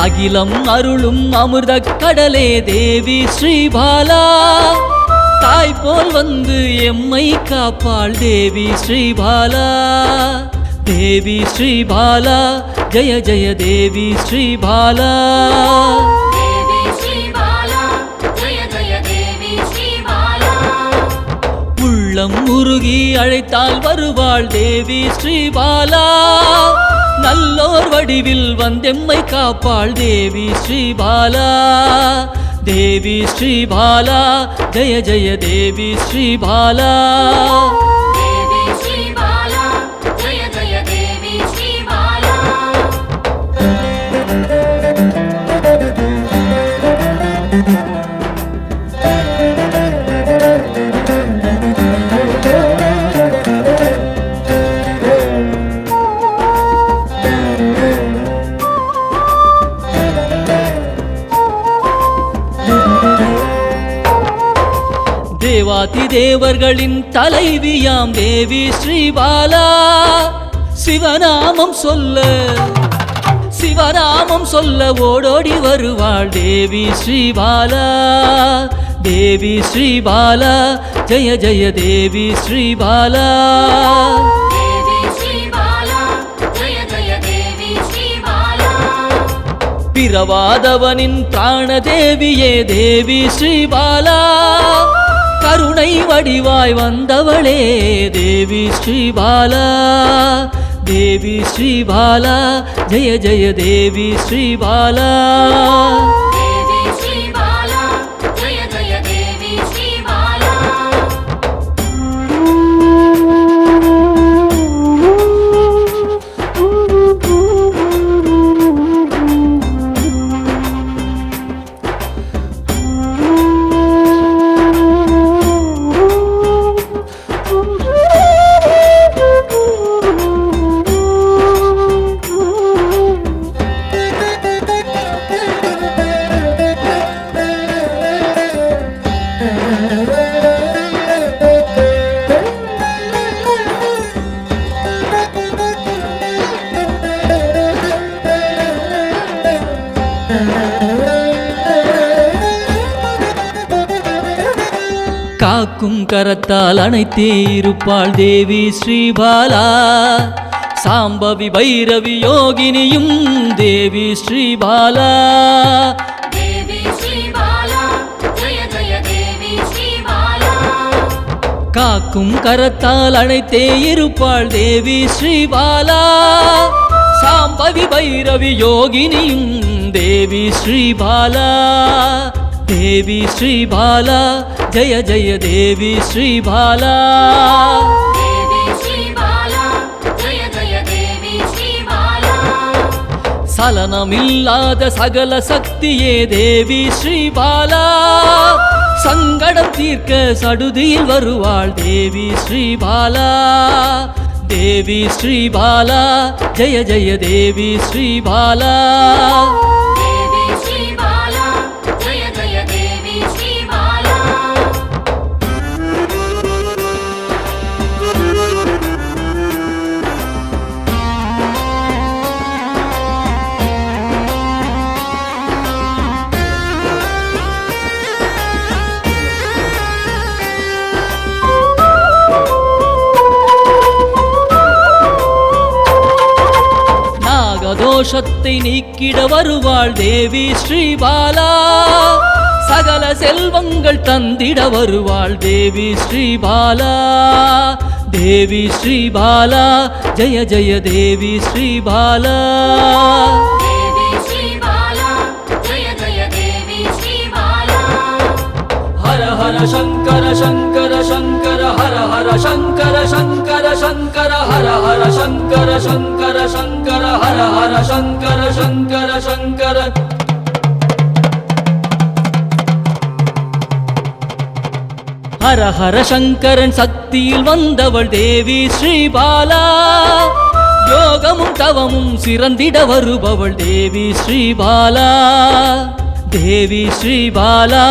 அகிலம் அருளும் அமிர்த கடலே தேவி ஸ்ரீபாலா, தாய் போல் வந்து எம்மை காப்பாள் தேவி ஸ்ரீபாலா. தேவி ஸ்ரீபாலா ஜெய ஜெய தேவி ஸ்ரீபாலா. உள்ளம் உருகி அழைத்தால் வருவாள் தேவி ஸ்ரீபாலா. நல்லோர் வடிவில் வந்தெம்மை காப்பாள் தேவி ஸ்ரீபாலா. தேவி ஸ்ரீபாலா ஜெய ஜெய தேவி ஸ்ரீபாலா. தேவாதி தேவர்களின் தலைவியாம் தேவி ஸ்ரீபாலா. சிவநாமம் சொல்ல ஓடோடி வருவாள் தேவி ஸ்ரீபாலா. தேவி ஸ்ரீபாலா ஜெய ஜெய தேவி ஸ்ரீபாலா. பிறவாதவனின் பிராணதேவியே தேவி ஸ்ரீபாலா. கருணை வடிவாய் வந்தவளே தேவி ஸ்ரீபாலா. தேவி ஸ்ரீபாலா ஜெய ஜெய தேவி ஸ்ரீபாலா. காக்கும் கரத்தால் அணைத்தே இருப்பாள் தேவி ஸ்ரீபாலா. சாம்பவி பைரவி யோகினியும் தேவி ஸ்ரீபாலா. காக்கும் கரத்தால் அணைத்தே இருப்பாள் தேவி ஸ்ரீபாலா. சாம்பவி பைரவி யோகினியும் தேவி ஸ்ரீபாலா. தேவி ஸ்ரீபாலா ஜெய ஜெய தேவி ஸ்ரீபாலா. சலனமில்லாத சகல சக்தியே தேவி ஸ்ரீபாலா. சங்கடம் தீர்க்க சடுதியில் வருவாள் தேவி ஸ்ரீபாலா. தேவி ஸ்ரீபாலா ஜெய ஜெய தேவி ஸ்ரீபாலா. தோஷத்தை நீக்கிட வருவாள் தேவி ஸ்ரீபாலா. சகல செல்வங்கள் தந்திட வருவாள் தேவி ஸ்ரீபாலா. தேவி ஸ்ரீபாலா ஜெய ஜெய தேவி ஸ்ரீபாலா. ஹர ஹர சங்கர சங்கர சங்கர ஹர ஹர சங்கர சங்கர சங்கர ஹர ஹர சங்கர சங்கர சங்கர ஹர ஹர சங்கர சங்கர சங்கர. ஹர ஹர சங்கரன் சக்தியில் வந்தவள் தேவி ஸ்ரீபாலா. யோகமும் தவமும் சிறந்திட வருபவள் தேவி ஸ்ரீபாலா. தேவி ஸ்ரீபாலா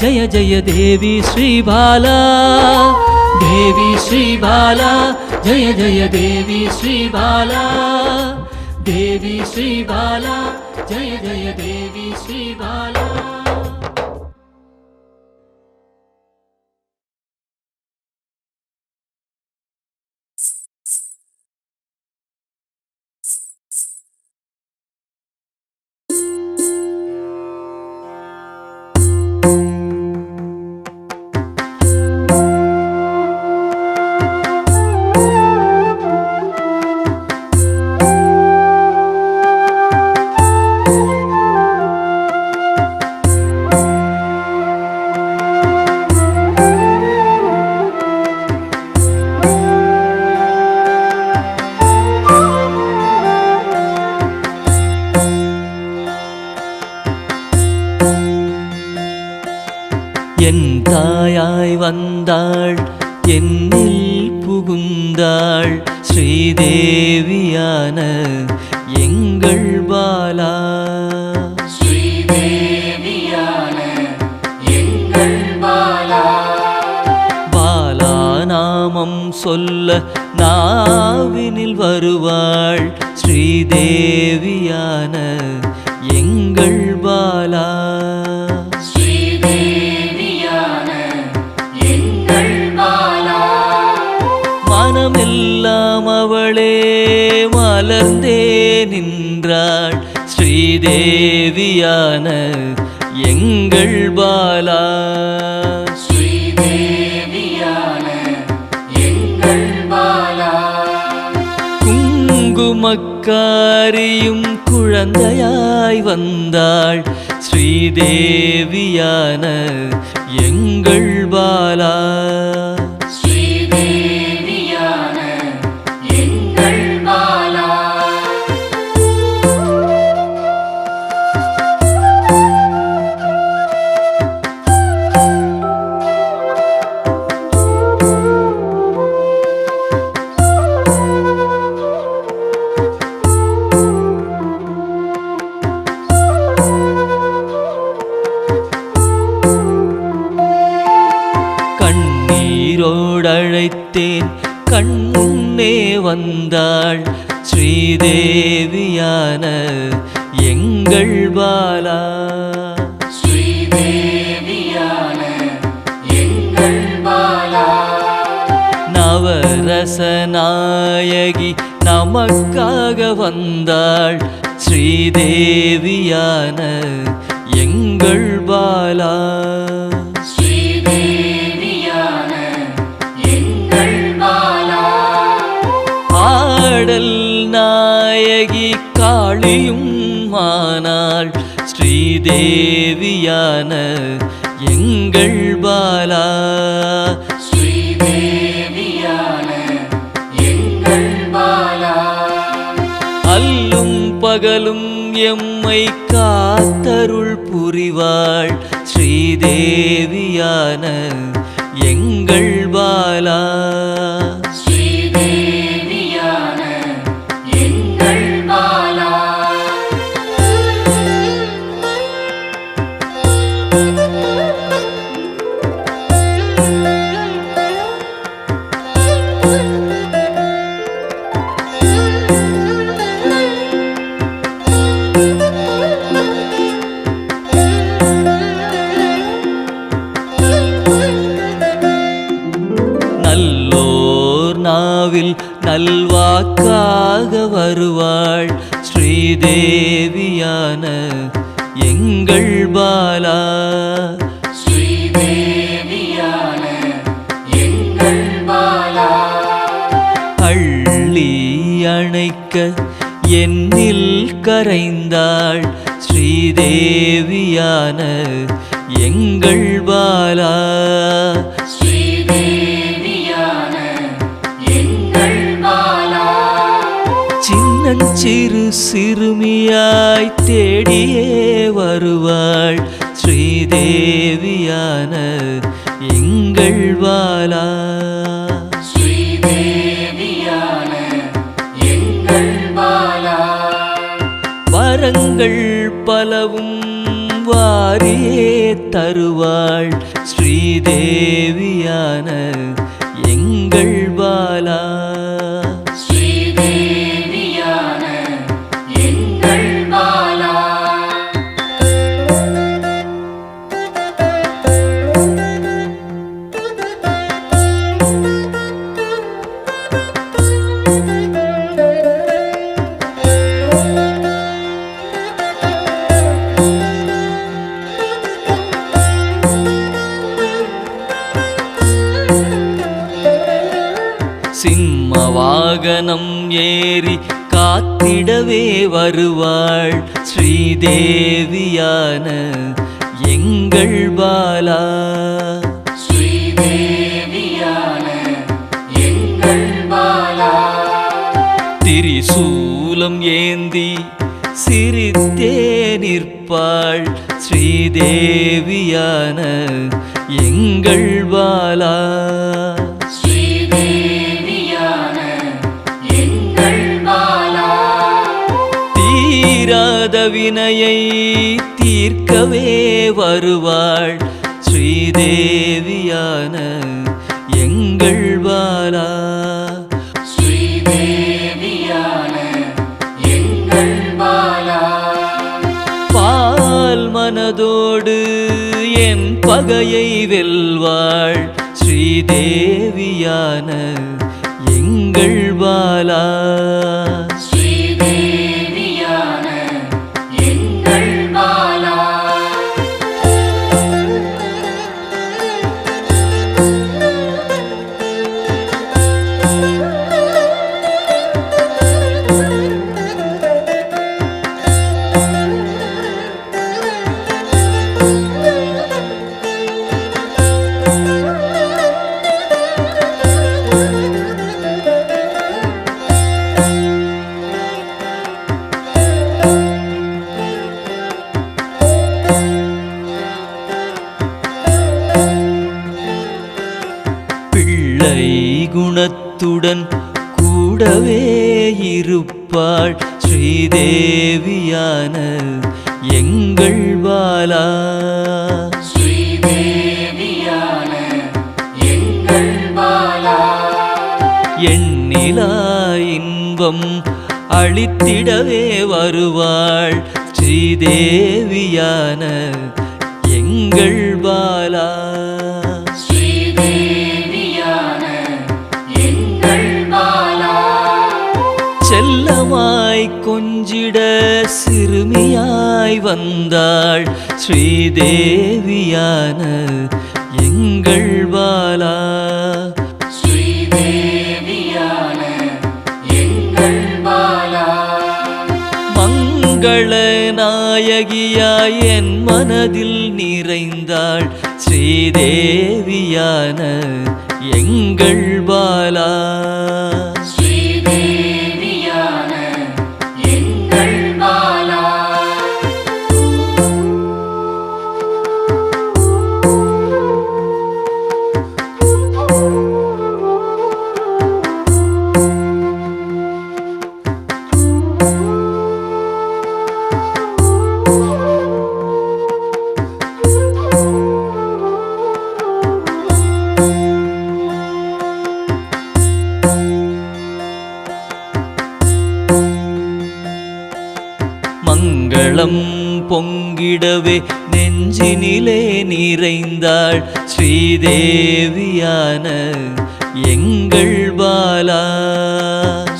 ஜய ஜய தேவி ஸ்ரீபாலா. தேவி ஸ்ரீபாலா ஜய ஜய தேவி ஸ்ரீபாலா. தேவி ஸ்ரீபாலா ஜய ஜய தேவி ஸ்ரீபாலா. என் தாயாய் வந்தாள் என்னில் புகுந்தாள் ஸ்ரீதேவியான எங்கள் பாலா. ஸ்ரீதேவியான எங்கள் பாலா. பாலா நாமம் சொல்ல நாவினில் வருவாள் ஸ்ரீதேவியான எங்கள் பாலா. மனமெல்லாம் அவளே மலர்ந்தே நின்றாள் ஸ்ரீதேவியான எங்கள் பாலா. ஸ்ரீதேவியான எங்கள் பாலா. குங்குமக்காரியும் குழந்தையாய் வந்தாள் ஸ்ரீதேவியான எங்கள் பாலா. அழைத்தேன் கண்முன்னே வந்தாள் ஸ்ரீதேவியான எங்கள் பாலா. ஸ்ரீதேவியான எங்கள் பாலா. நவரச நாயகி நமக்காக வந்தாள் ஸ்ரீதேவியான எங்கள் பாலா. ஆடல் நாயகி காளியும் ஆனாள் ஸ்ரீதேவியான எங்கள் பாலா. ஸ்ரீதேவியான எங்கள் பாலா. அல்லும் பகலும் எம்மை காத்தருள் புரிவாள் ஸ்ரீதேவியான எங்கள் பாலா. நாவில் நல்வாக்காக வருவாள் ஸ்ரீதேவியான எங்கள் பாலா. ஸ்ரீதேவியான எங்கள் பாலா. அள்ளி அணைக்க என்னில் கரைந்தாள் ஸ்ரீதேவியான எங்கள் பாலா. ஸ்ரீதேவியான சின்னஞ்சிறு சிறுமியாய் தேடியே வருவாள் ஸ்ரீதேவியான எங்கள் பாலா. ஸ்ரீதேவியான எங்கள் பாலா. வரங்கள் பலவும் வாரியே தருவாள் ஸ்ரீதேவியான எங்கள் பாலா. ஸ்ரீதேவியான எங்கள் பாலா. சிம்ம வாகனம் ஏறி காத்திடவே வருவாள் ஸ்ரீதேவியான எங்கள் பாலா. ஸ்ரீதேவியான எங்கள் பாலா. திரிசூலம் ஏந்தி சிரித்தே நிற்பாள் ஸ்ரீதேவியான எங்கள் பாலா. ஸ்ரீதேவியான எங்கள் பாலா. தீராத வினையை தீர்க்கவே வருவாள் ஸ்ரீதேவியான எங்கள் பாலா. ஸ்ரீதேவியான எங்கள் பாலா. பால் மனதோடு என் பகையை வெல்வாள் ஸ்ரீதேவியான எங்கள் பாலா. ஸ்ரீதேவியான எங்கள் பாலா. பிள்ளை குணத்துடன் கூடவே இருப்பாள் ஸ்ரீதேவியான எங்கள் பாலா. ஸ்ரீதேவியான எங்கள் பாலா. எண்ணிலா இன்பம் அளித்திடவே வருவாள் ஸ்ரீதேவியான எங்கள் பாலா. ஸ்ரீதேவியான எங்கள் பாலா. செல்லமாய் கொஞ்சிட சிறுமியாய் வந்தாள் ஸ்ரீதேவியான எங்கள் பாலா. ஸ்ரீதேவியான எங்கள் பாலா. மங்கள நாயகியாய் என் மனதில் நிறைந்தாள் ஸ்ரீதேவியான எங்கள் பாலா. ஸ்ரீதேவியான எங்கள் பாலா. மங்களம் பொங்கிடவே நெஞ்சினிலே நிறைந்தாள் ஸ்ரீதேவியான எங்கள் பாலா.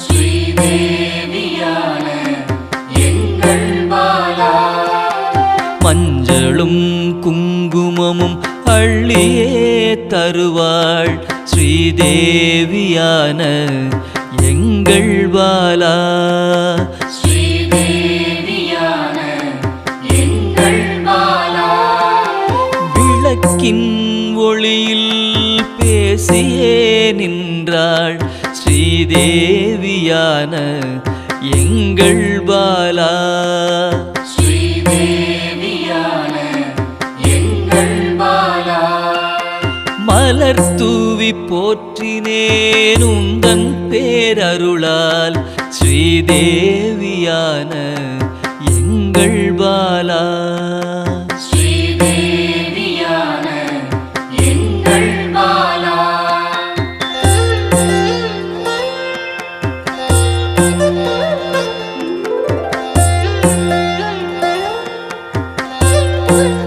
ஸ்ரீதேவியான எங்கள் பாலா. மஞ்சளும் குங்குமமும் அள்ளியே தருவாள் ஸ்ரீதேவியான எங்கள் பாலா. ஸ்ரீதேவியான எங்கள் பாலா. விளக்கின் ஒளியில் பேசியே நின்றாள் ஸ்ரீதேவியான எங்கள் பாலா. ஸ்ரீதேவியான எங்கள் பாலா. மலர் தூவி போற்றினேன் உந்தன் பேரருளால் ஸ்ரீதேவியான எங்கள் பாலா.